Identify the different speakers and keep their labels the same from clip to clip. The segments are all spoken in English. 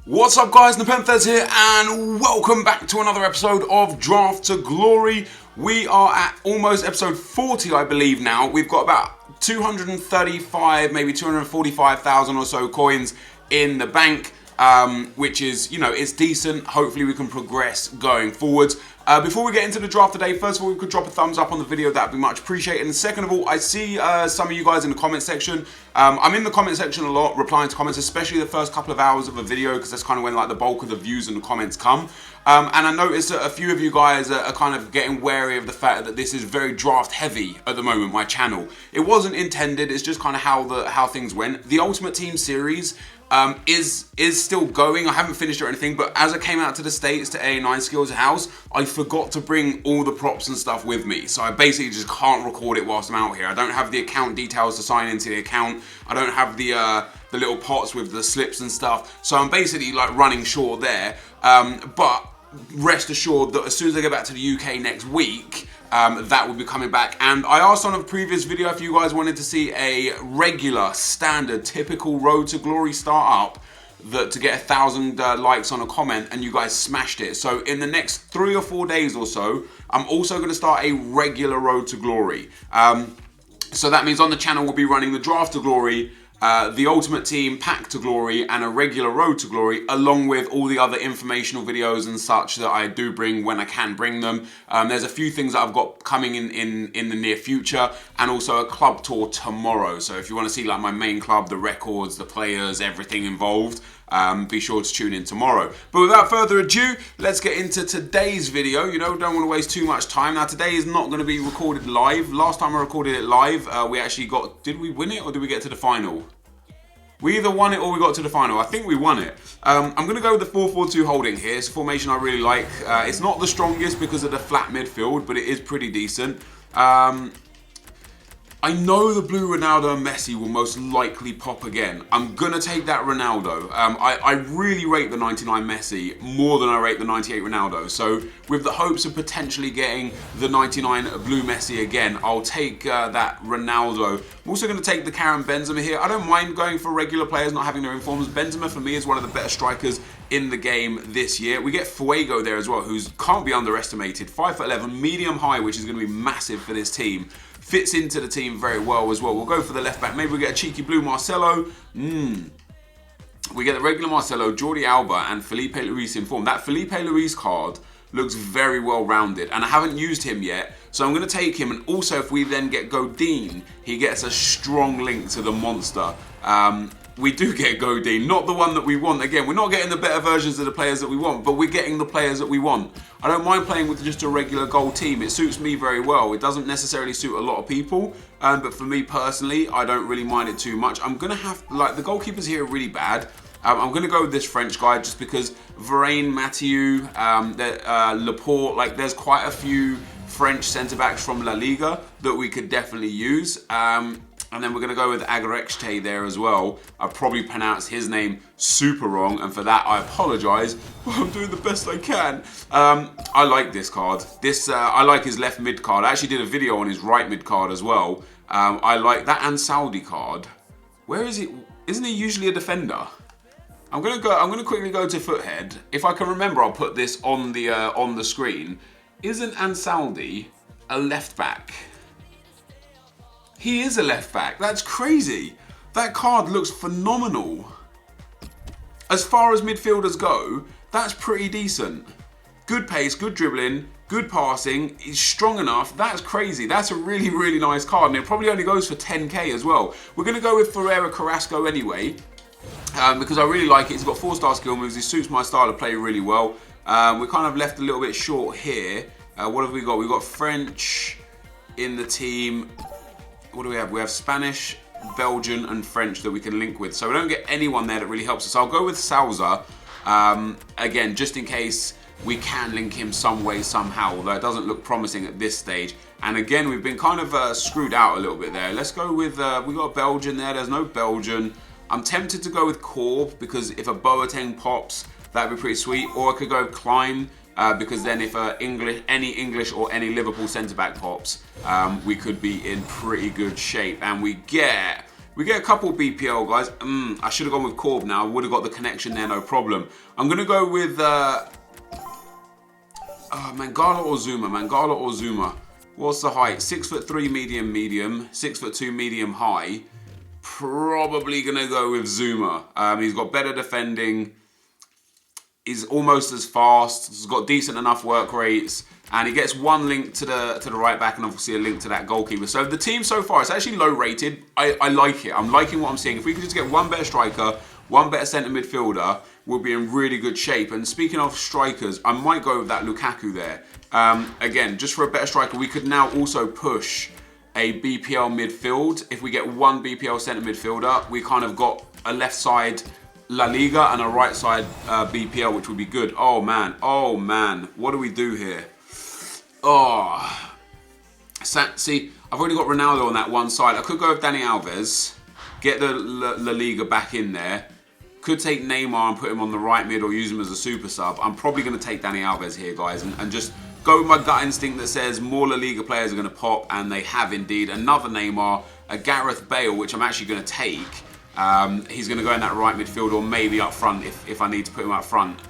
Speaker 1: What's up guys, NepentheZ here and welcome back to another episode of Draft to Glory. We are at almost episode 40 I believe now. We've got about 235, maybe 245,000 or so coins in the bank, which is, you know, it's decent. Hopefully we can progress going forwards. Before we get into the draft today, first of all, we could drop a thumbs up on the video, that'd be much appreciated. And second of all, I see some of you guys in the comment section. I'm in the comment section a lot, replying to comments, especially the first couple of hours of a video, because that's kind of when like the bulk of the views and the comments come. And I noticed that a few of you guys are kind of getting wary of the fact that this is very draft heavy at the moment, my channel. It wasn't intended, it's just kind of how things went. The Ultimate Team series is still going. I haven't finished it or anything, but as I came out to the States to A9 Skills House, I forgot to bring all the props and stuff with me. So I basically just can't record it whilst I'm out here. I don't have the account details to sign into the account. I don't have the little pots with the slips and stuff. So I'm basically like running short there. But rest assured that as soon as I get back to the UK next week, that will be coming back. And I asked on a previous video if you guys wanted to see a regular, standard, typical Road to Glory startup to get 1,000 likes on a comment, and you guys smashed it. So in the next 3 or 4 days or so, I'm also going to start a regular Road to Glory. So that means on the channel we'll be running the Draft to Glory, the Ultimate Team Pack to Glory, and a regular Road to Glory, along with all the other informational videos and such that I do bring when I can bring them. There's a few things that I've got coming in the near future, and also a club tour tomorrow. So if you want to see like my main club, the records, the players, everything involved, be sure to tune in tomorrow. But without further ado, let's get into today's video. You know, don't want to waste too much time. Now today is not going to be recorded live. Last time I recorded it live, we actually got, did we win it or did we get to the final? We either won it or we got to the final. I think we won it. I'm going to go with the 4-4-2 holding here. It's a formation I really like. It's not the strongest because of the flat midfield, but it is pretty decent. I know the blue Ronaldo and Messi will most likely pop again. I'm going to take that Ronaldo. I really rate the 99 Messi more than I rate the 98 Ronaldo. So with the hopes of potentially getting the 99 blue Messi again, I'll take that Ronaldo. I'm also going to take the Karim Benzema here. I don't mind going for regular players not having their informs. Benzema for me is one of the better strikers in the game this year. We get Fuego there as well, who can't be underestimated. 5'11", medium high, which is going to be massive for this team. Fits into the team very well as well. We'll go for the left back. Maybe we get a cheeky blue Marcelo. We get the regular Marcelo, Jordi Alba, and Felipe Luis in form. That Felipe Luis card looks very well rounded, and I haven't used him yet, so I'm going to take him. And also, if we then get Godin, he gets a strong link to the monster. We do get Godin, not the one that we want. Again, we're not getting the better versions of the players that we want, but we're getting the players that we want. I don't mind playing with just a regular gold team. It suits me very well. It doesn't necessarily suit a lot of people, but for me personally, I don't really mind it too much. I'm going to have, like, the goalkeepers here are really bad. I'm going to go with this French guy just because Varane, Mathieu, Laporte, like there's quite a few French centre-backs from La Liga that we could definitely use. And then we're going to go with Agrekchte there as well. I probably pronounced his name super wrong, and for that I apologise, but I'm doing the best I can. I like this card. I like his left mid card. I actually did a video on his right mid card as well. I like that and Saudi card. Where is he? Isn't he usually a defender? I'm gonna quickly go to Foothead. If I can remember, I'll put this on the screen. Isn't Ansaldi a left back? He is a left back. That's crazy. That card looks phenomenal. As far as midfielders go, that's pretty decent. Good pace, good dribbling, good passing. He's strong enough. That's crazy. That's a really, really nice card. And it probably only goes for 10k as well. We're going to go with Ferreira Carrasco anyway, because I really like it. He's got 4-star skill moves. He suits my style of play really well. We're kind of left a little bit short here. What have we got? We've got French in the team. What do we have? We have Spanish, Belgian, and French that we can link with. So we don't get anyone there that really helps us. I'll go with Sousa, again, just in case we can link him some way, somehow, although it doesn't look promising at this stage. And again, we've been kind of screwed out a little bit there. Let's go with, we got Belgian there. There's no Belgian. I'm tempted to go with Korb, because if a Boateng pops, that'd be pretty sweet. Or I could go with Klein, because then if any English or any Liverpool centre-back pops, we could be in pretty good shape. And we get We get a couple BPL guys. I should have gone with Corb now. I would have got the connection there, no problem. I'm going to go with Mangala or Zuma. Mangala or Zuma. What's the height? 6'3" medium, 6'2" medium high. Probably going to go with Zuma. He's got better defending. He's almost as fast. He's got decent enough work rates. And he gets one link to the right back and obviously a link to that goalkeeper. So the team so far, it's actually low rated. I like it. I'm liking what I'm seeing. If we could just get one better striker, one better centre midfielder, we'll be in really good shape. And speaking of strikers, I might go with that Lukaku there. Again, just for a better striker, we could now also push a BPL midfield. If we get one BPL centre midfielder, we kind of got a left side La Liga and a right side BPL, which would be good. Oh man, what do we do here? Oh, see, I've already got Ronaldo on that one side. I could go with Dani Alves, get the La Liga back in there. Could take Neymar and put him on the right mid or use him as a super sub. I'm probably going to take Dani Alves here, guys, and just go with my gut instinct that says more La Liga players are going to pop, and they have indeed. Another Neymar, a Gareth Bale, which I'm actually going to take. He's going to go in that right midfield or maybe up front if I need to put him up front.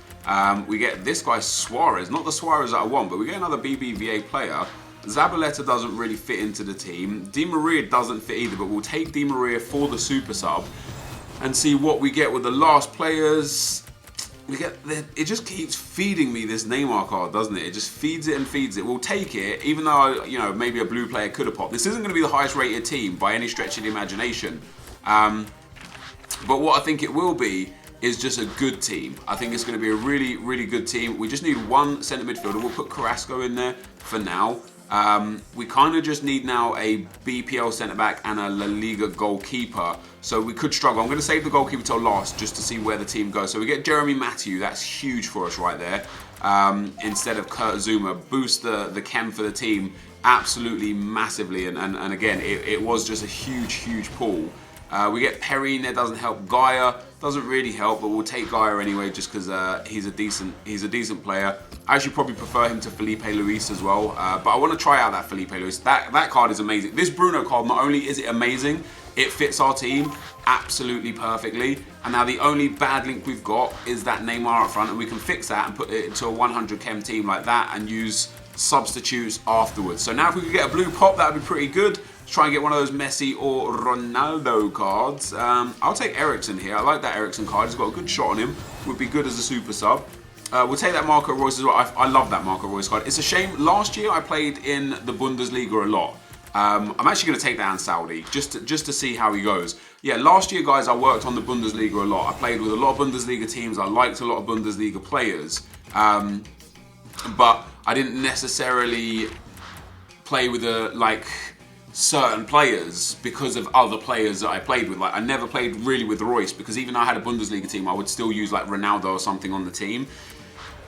Speaker 1: We get this guy Suarez, not the Suarez that I want, but we get another BBVA player. Zabaleta doesn't really fit into the team. Di Maria doesn't fit either, but we'll take Di Maria for the super sub and see what we get with the last players. It just keeps feeding me this Neymar card, doesn't it? It just feeds it and feeds it. We'll take it, even though, you know, maybe a blue player could have popped. This isn't going to be the highest rated team by any stretch of the imagination. But what I think it will be is just a good team. I think it's going to be a really, really good team. We just need one centre midfielder. We'll put Carrasco in there for now. We kind of just need now a BPL centre back and a La Liga goalkeeper. So we could struggle. I'm going to save the goalkeeper till last just to see where the team goes. So we get Jeremy Matthew. That's huge for us right there. Instead of Kurt Zuma. Boost the chem for the team absolutely massively. And again, it was just a huge, huge pull. We get Perry in there, doesn't help. Gaia doesn't really help, but we'll take Gaia anyway just because he's a decent player. I actually probably prefer him to Felipe Luis as well, but I want to try out that Felipe Luis. That card is amazing. This Bruno card, not only is it amazing, it fits our team absolutely perfectly. And now the only bad link we've got is that Neymar up front, and we can fix that and put it into a 100 chem team like that and use substitutes afterwards. So now if we could get a blue pop, that would be pretty good. Let's try and get one of those Messi or Ronaldo cards. I'll take Eriksen here. I like that Eriksen card. He's got a good shot on him. Would be good as a super sub. We'll take that Marco Reus as well. I love that Marco Reus card. It's a shame. Last year I played in the Bundesliga a lot. I'm actually going to take that Ansaldi just to see how he goes. Yeah, last year, guys, I worked on the Bundesliga a lot. I played with a lot of Bundesliga teams. I liked a lot of Bundesliga players. But I didn't necessarily play with certain players because of other players that I played with. Like, I never played really with Reus because even though I had a Bundesliga team, I would still use like Ronaldo or something on the team.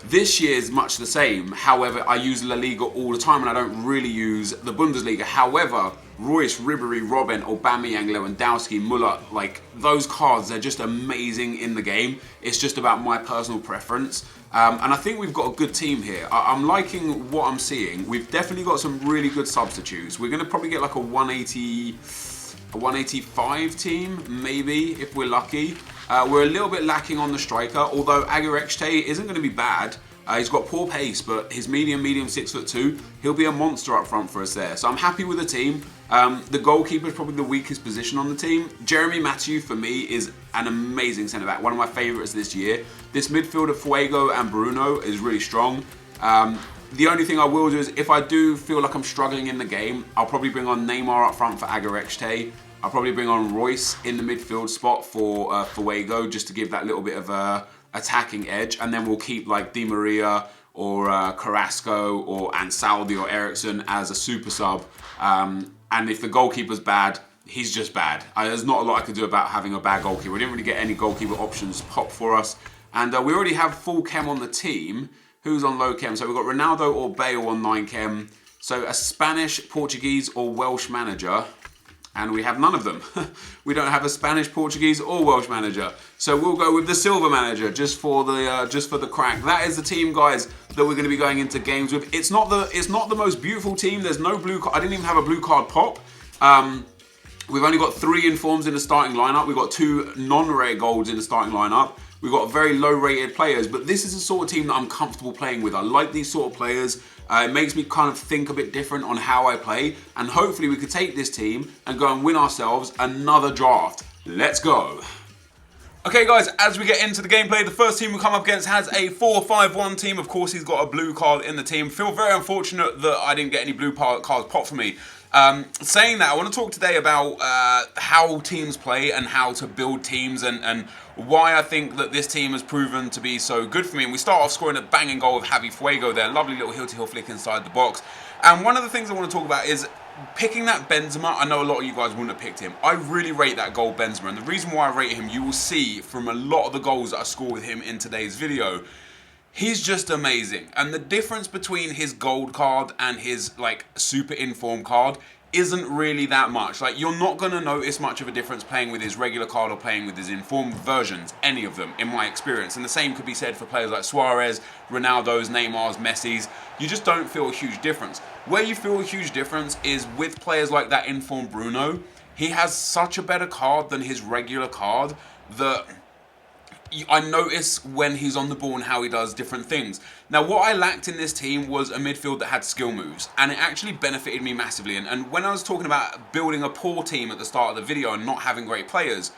Speaker 1: This year is much the same. However, I use La Liga all the time and I don't really use the Bundesliga. However, Reus, Ribery, Robben, Aubameyang, Lewandowski, Müller, like those cards, they're just amazing in the game. It's just about my personal preference. And I think we've got a good team here. I'm liking what I'm seeing. We've definitely got some really good substitutes. We're going to probably get like a 185 team, maybe, if we're lucky. We're a little bit lacking on the striker, although Agüero isn't going to be bad. He's got poor pace, but his medium 6'2", he'll be a monster up front for us there. So I'm happy with the team. The goalkeeper is probably the weakest position on the team. Jeremy Matthew, for me, is an amazing centre-back, one of my favourites this year. This midfield of Fuego and Bruno is really strong. The only thing I will do is, if I do feel like I'm struggling in the game, I'll probably bring on Neymar up front for Agüero. I'll probably bring on Reus in the midfield spot for Fuego, just to give that little bit of a attacking edge, and then we'll keep like Di Maria or Carrasco or Ansaldi or Eriksen as a super sub. And if the goalkeeper's bad, he's just bad. There's not a lot I can do about having a bad goalkeeper. We didn't really get any goalkeeper options pop for us. And we already have full chem on the team. Who's on low chem? So we've got Ronaldo or Bale on 9 chem. So a Spanish, Portuguese or Welsh manager. And we have none of them. We don't have a Spanish, Portuguese or Welsh manager. So we'll go with the silver manager just for the crack. That is the team, guys, that we're going to be going into games with. It's not the most beautiful team. There's no blue card. I didn't even have a blue card pop. We've only got 3 informs in the starting lineup. We've got 2 non-rare golds in the starting lineup. We've got very low-rated players, but this is the sort of team that I'm comfortable playing with. I like these sort of players. It makes me kind of think a bit different on how I play, and hopefully we could take this team and go and win ourselves another draft. Let's go. Okay guys, as we get into the gameplay, the first team we come up against has a 4-5-1 team. Of course, he's got a blue card in the team. Feel very unfortunate that I didn't get any blue cards popped for me. Saying that, I want to talk today about how teams play and how to build teams and why I think that this team has proven to be so good for me. And we start off scoring a banging goal with Javi Fuego there. Lovely little heel-to-heel flick inside the box. And one of the things I want to talk about is picking that Benzema. I know a lot of you guys wouldn't have picked him. I really rate that goal Benzema, and the reason why I rate him, you will see from a lot of the goals that I score with him in today's video. He's just amazing, and the difference between his gold card and his like super inform card isn't really that much. Like, you're not going to notice much of a difference playing with his regular card or playing with his informed versions, any of them, in my experience. And the same could be said for players like Suarez, Ronaldo's, Neymar's, Messi's. You just don't feel a huge difference. Where you feel a huge difference is with players like that informed Bruno. He has such a better card than his regular card that I notice when he's on the ball and how he does different things. Now, what I lacked in this team was a midfield that had skill moves, and it actually benefited me massively. And when I was talking about building a poor team at the start of the video and not having great players,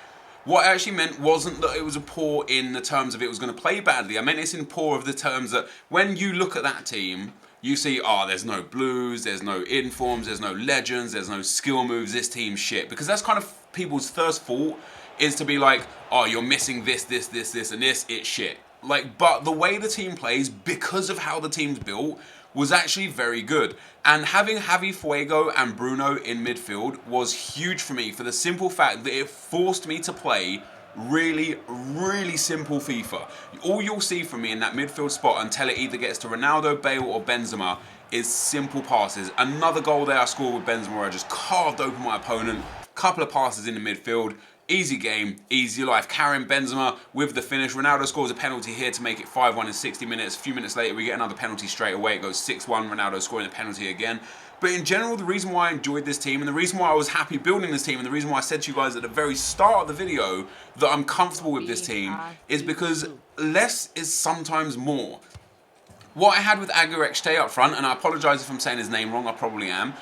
Speaker 1: what I actually meant wasn't that it was a poor in the terms of it was going to play badly. I meant it's in poor of the terms that when you look at that team, you see, oh, there's no blues, there's no informs, there's no legends, there's no skill moves, this team's shit. Because that's kind of people's first fault, is to be like, oh, you're missing this, and this, it's shit. Like, but the way the team plays, because of how the team's built, was actually very good. And having Javi Fuego and Bruno in midfield was huge for me for the simple fact that it forced me to play really, really simple FIFA. All you'll see from me in that midfield spot until it either gets to Ronaldo, Bale or Benzema is simple passes. Another goal there I scored with Benzema where I just carved open my opponent. Couple of passes in the midfield. Easy game, easy life. Carrying Benzema with the finish. Ronaldo scores a penalty here to make it 5-1 in 60 minutes. A few minutes later, we get another penalty straight away. It goes 6-1. Ronaldo scoring a penalty again. But in general, the reason why I enjoyed this team and the reason why I was happy building this team and the reason why I said to you guys at the very start of the video that I'm comfortable with this team is because less is sometimes more. What I had with Agüero up front, and I apologise if I'm saying his name wrong, I probably am.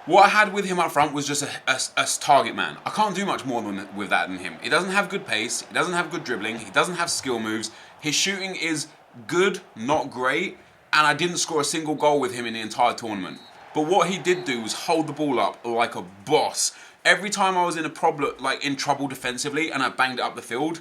Speaker 1: What I had with him up front was just a target man. I can't do much more with that than him. He doesn't have good pace, he doesn't have good dribbling, he doesn't have skill moves, his shooting is good, not great, and I didn't score a single goal with him in the entire tournament. But what he did do was hold the ball up like a boss. Every time I was in a problem, like in trouble defensively, and I banged it up the field,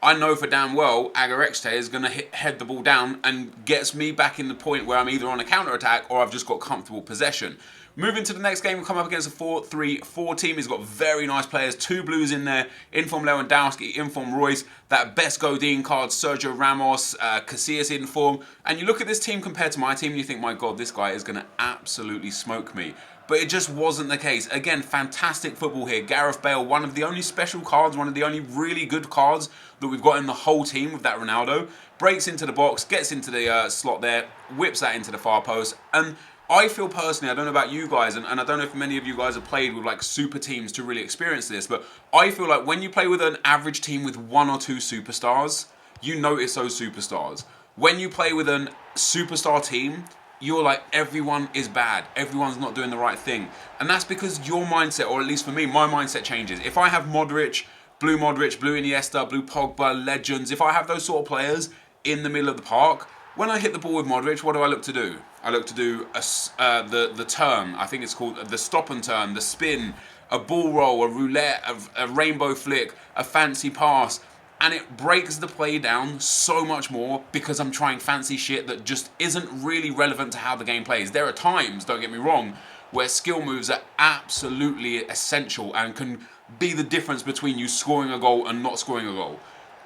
Speaker 1: I know for damn well Agüero is going to head the ball down and gets me back in the point where I'm either on a counter-attack or I've just got comfortable possession. Moving to the next game, we come up against a 4-3-4 team. He's got very nice players, 2 blues in there. Inform Lewandowski, Inform Royce, that best Godin card, Sergio Ramos, Casillas Inform. And you look at this team compared to my team and you think, my God, this guy is going to absolutely smoke me. But it just wasn't the case. Again, fantastic football here. Gareth Bale, one of the only special cards, one of the only really good cards that we've got in the whole team with that Ronaldo. Breaks into the box, gets into the slot there, whips that into the far post. And I feel personally, I don't know about you guys, and I don't know if many of you guys have played with like super teams to really experience this, but I feel like when you play with an average team with 1 or 2 superstars, you notice those superstars. When you play with a superstar team, you're like, everyone is bad. Everyone's not doing the right thing. And that's because your mindset, or at least for me, my mindset changes. If I have Modric, blue Iniesta, blue Pogba, legends, if I have those sort of players in the middle of the park, when I hit the ball with Modric, what do I look to do? I look to do the turn, I think it's called the stop and turn, the spin, a ball roll, a roulette, a rainbow flick, a fancy pass. And it breaks the play down so much more because I'm trying fancy shit that just isn't really relevant to how the game plays. There are times, don't get me wrong, where skill moves are absolutely essential and can be the difference between you scoring a goal and not scoring a goal.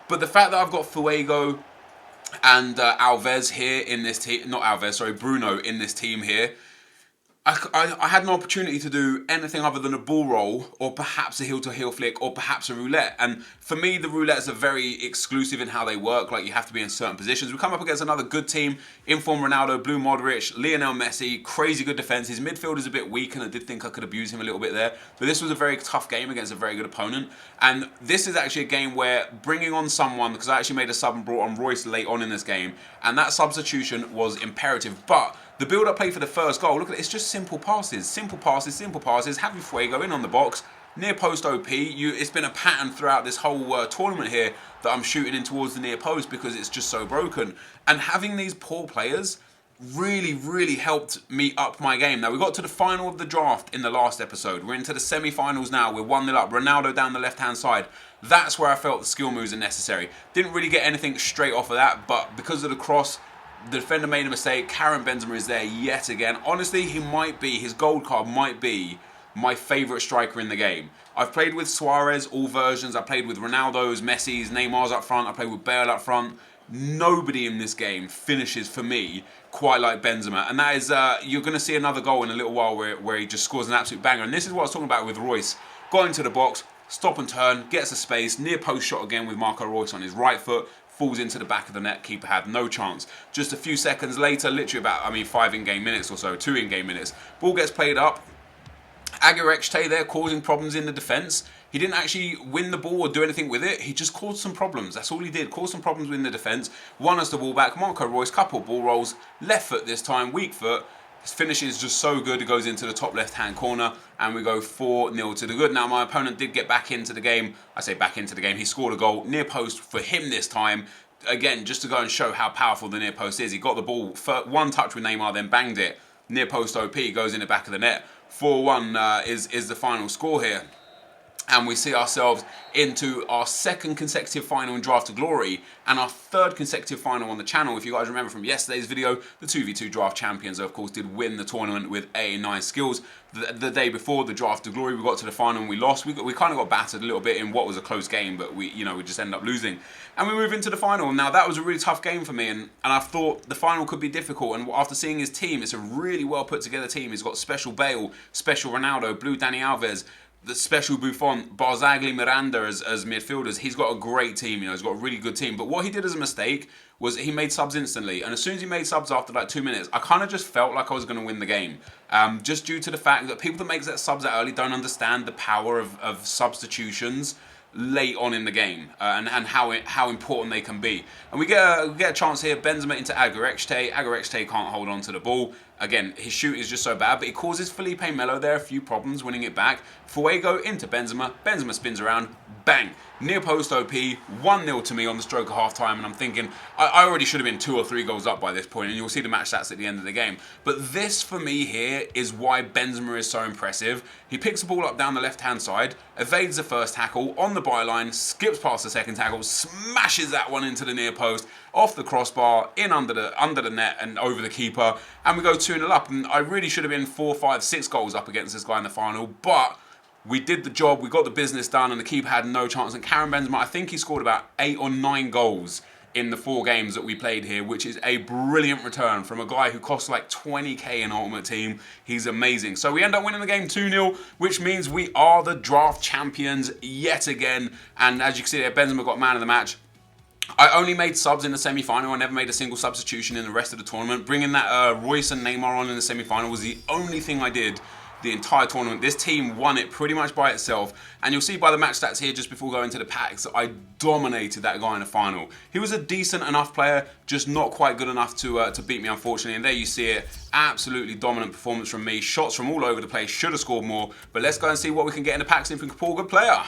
Speaker 1: But the fact that I've got Fuego and Alves here in this team, not Alves, sorry, Bruno in this team here, I had no opportunity to do anything other than a ball roll or perhaps a heel-to-heel flick or perhaps a roulette. And for me, the roulettes are very exclusive in how they work. Like, you have to be in certain positions. We come up against another good team. Inform Ronaldo, Blue Modric, Lionel Messi, crazy good defense. His midfield is a bit weak, and I did think I could abuse him a little bit there. But this was a very tough game against a very good opponent. And this is actually a game where bringing on someone, because I actually made a sub and brought on Royce late on in this game, and that substitution was imperative. But the build-up play for the first goal, look at it, it's just simple passes. Simple passes, simple passes. Have your Fuego in on the box. Near post OP. It's been a pattern throughout this whole tournament here that I'm shooting in towards the near post because it's just so broken. And having these poor players really helped me up my game. Now, we got to the final of the draft in the last episode. We're into the semi-finals now. We're 1-0 up. Ronaldo down the left-hand side. That's where I felt the skill moves are necessary. Didn't really get anything straight off of that, but because of the cross, the defender made a mistake. Karim Benzema is there yet again. Honestly, his gold card might be my favourite striker in the game. I've played with Suarez, all versions. I played with Ronaldo's, Messi's, Neymar's up front. I played with Bale up front. Nobody in this game finishes, for me, quite like Benzema. And that is, you're going to see another goal in a little while where he just scores an absolute banger. And this is what I was talking about with Royce. Got into the box, stop and turn, gets a space, near post shot again with Marco Reus on his right foot. Falls into the back of the net, keeper had no chance. Just a few seconds later, literally about, 5 in-game minutes or so, 2 in-game minutes, ball gets played up. Enquiries there causing problems in the defence. He didn't actually win the ball or do anything with it. He just caused some problems. That's all he did. Caused some problems in the defence. Won us the ball back. Marco Reus, couple ball rolls. Left foot this time, weak foot. His finish is just so good. It goes into the top left-hand corner, and we go 4-0 to the good. Now, my opponent did get back into the game. I say back into the game. He scored a goal near post for him this time. Again, just to go and show how powerful the near post is. He got the ball, one touch with Neymar, then banged it. Near post OP, goes in the back of the net. 4-1 is the final score here. And we see ourselves into our second consecutive final in Draft to Glory and our third consecutive final on the channel. If you guys remember from yesterday's video, the 2v2 Draft Champions, of course, did win the tournament with A9 skills. The day before the Draft to Glory, we got to the final and we lost. We kind of got battered a little bit in what was a close game, but we just ended up losing. And we move into the final. Now, that was a really tough game for me, and I thought the final could be difficult. And after seeing his team, it's a really well put together team. He's got special Bale, special Ronaldo, blue Dani Alves, the special Buffon, Barzagli, Miranda as midfielders. He's got a great team, he's got a really good team. But what he did as a mistake was he made subs instantly. And as soon as he made subs after like 2 minutes, I kind of just felt like I was going to win the game. Just due to the fact that people that make that subs that early don't understand the power of substitutions late on in the game and how important they can be. And we get a chance here. Benzema into Enquiries. Enquiries can't hold on to the ball. Again, his shoot is just so bad, but he causes Felipe Melo there a few problems winning it back. Fuego into Benzema. Benzema spins around. Bang. Near post OP. 1-0 to me on the stroke of half time. And I'm thinking, I already should have been 2 or 3 goals up by this point, and you'll see the match stats at the end of the game. But this, for me here, is why Benzema is so impressive. He picks the ball up down the left-hand side, evades the first tackle, on the byline, skips past the second tackle, smashes that one into the near post, off the crossbar, in under the net and over the keeper, and we go 2-0 up. And I really should have been 4, 5, 6 goals up against this guy in the final, but we did the job, we got the business done, and the keeper had no chance. And Karim Benzema, I think he scored about 8 or 9 goals in the 4 games that we played here, which is a brilliant return from a guy who costs like 20k in Ultimate Team. He's amazing. So we end up winning the game 2-0, which means we are the draft champions yet again. And as you can see there, Benzema got man of the match. I only made subs in the semi-final. I never made a single substitution in the rest of the tournament. Bringing that Royce and Neymar on in the semi-final was the only thing I did the entire tournament. This team won it pretty much by itself, and you'll see by the match stats here just before going into the packs that I dominated that guy in the final. He was a decent enough player, just not quite good enough to beat me, unfortunately. And there you see it, absolutely dominant performance from me. Shots from all over the place, should have scored more, but let's go and see what we can get in the packs if we can pull a good player.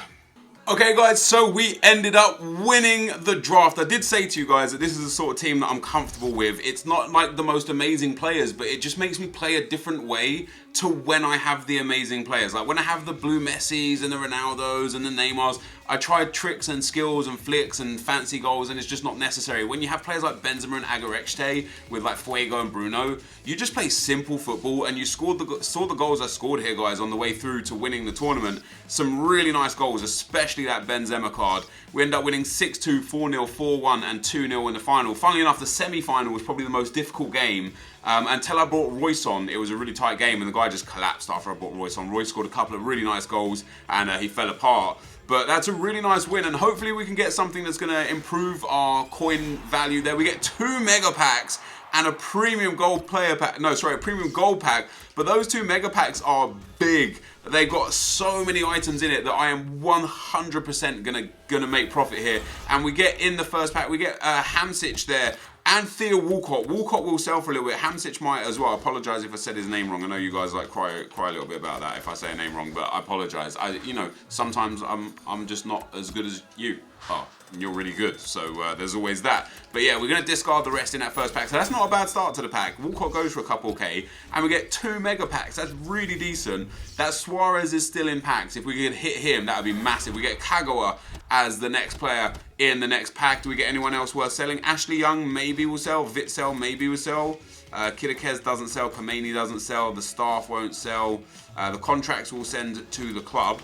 Speaker 1: Okay guys, so we ended up winning the draft. I did say to you guys that this is the sort of team that I'm comfortable with. It's not like the most amazing players, but it just makes me play a different way to when I have the amazing players. Like when I have the blue Messis and the Ronaldos and the Neymars, I tried tricks and skills and flicks and fancy goals, and it's just not necessary. When you have players like Benzema and Agarechte with like Fuego and Bruno, you just play simple football, and you saw the goals I scored here, guys, on the way through to winning the tournament. Some really nice goals, especially that Benzema card. We ended up winning 6-2, 4-0, 4-1 and 2-0 in the final. Funnily enough, the semi-final was probably the most difficult game until I brought Royce on. It was a really tight game, and the guy just collapsed after I brought Royce on. Royce scored a couple of really nice goals, and he fell apart. But that's a really nice win, and hopefully we can get something that's going to improve our coin value there. We get 2 mega packs and a premium gold player pack. No, sorry, a premium gold pack. But those 2 mega packs are big. They've got so many items in it that I am 100% gonna make profit here. And we get in the first pack, we get Hamsich there. And Theo Walcott. Walcott will sell for a little bit. Hamsich might as well. I apologise if I said his name wrong. I know you guys like cry a little bit about that if I say a name wrong, but I apologise. You know, sometimes I'm just not as good as you are. And you're really good, so there's always that. But yeah, we're going to discard the rest in that first pack. So that's not a bad start to the pack. Walcott goes for a couple K, and we get 2 mega packs. That's really decent. That Suarez is still in packs. If we could hit him, that would be massive. We get Kagawa as the next player in the next pack. Do we get anyone else worth selling? Ashley Young maybe will sell. Witzel maybe will sell. Kidakez doesn't sell. Kameni doesn't sell. The staff won't sell. The contracts will send to the club.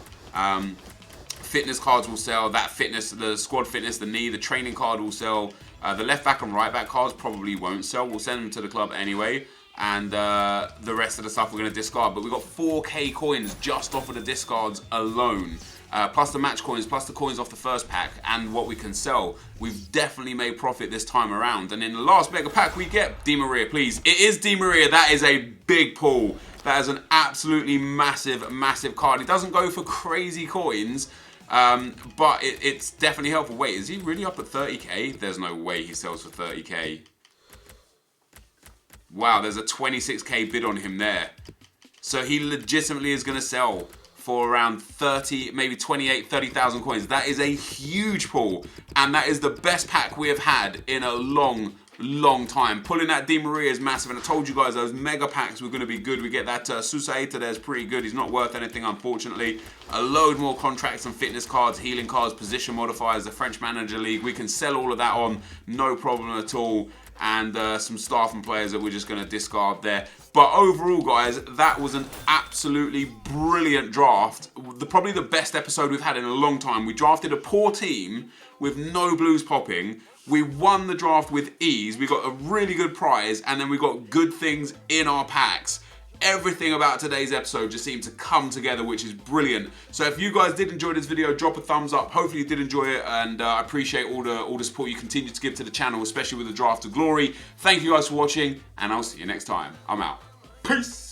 Speaker 1: Fitness cards will sell. That fitness, the squad fitness, the knee, the training card will sell. The left back and right back cards probably won't sell. We'll send them to the club anyway. And the rest of the stuff we're going to discard. But we've got 4K coins just off of the discards alone. Plus the match coins, plus the coins off the first pack, and what we can sell. We've definitely made profit this time around. And in the last mega pack, we get Di Maria, please. It is Di Maria. That is a big pull. That is an absolutely massive, massive card. It doesn't go for crazy coins, but it's definitely helpful. Wait, is he really up at 30K? There's no way he sells for 30K. Wow, there's a 26K bid on him there. So he legitimately is going to sell for around 30, maybe 28, 30,000 coins. That is a huge pull, and that is the best pack we have had in a long time. Pulling that Di Maria is massive, and I told you guys those mega packs were going to be good. We get that Susaeta there's pretty good. He's not worth anything, unfortunately. A load more contracts and fitness cards, healing cards, position modifiers, the French Manager League. We can sell all of that on, no problem at all. And some staff and players that we're just going to discard there. But overall, guys, that was an absolutely brilliant draft. Probably the best episode we've had in a long time. We drafted a poor team with no blues popping. We won the draft with ease. We got a really good prize, and then we got good things in our packs. Everything about today's episode just seemed to come together, which is brilliant. So if you guys did enjoy this video, drop a thumbs up. Hopefully you did enjoy it, and I appreciate all the support you continue to give to the channel, especially with the Draft to Glory. Thank you guys for watching, and I'll see you next time. I'm out. Peace.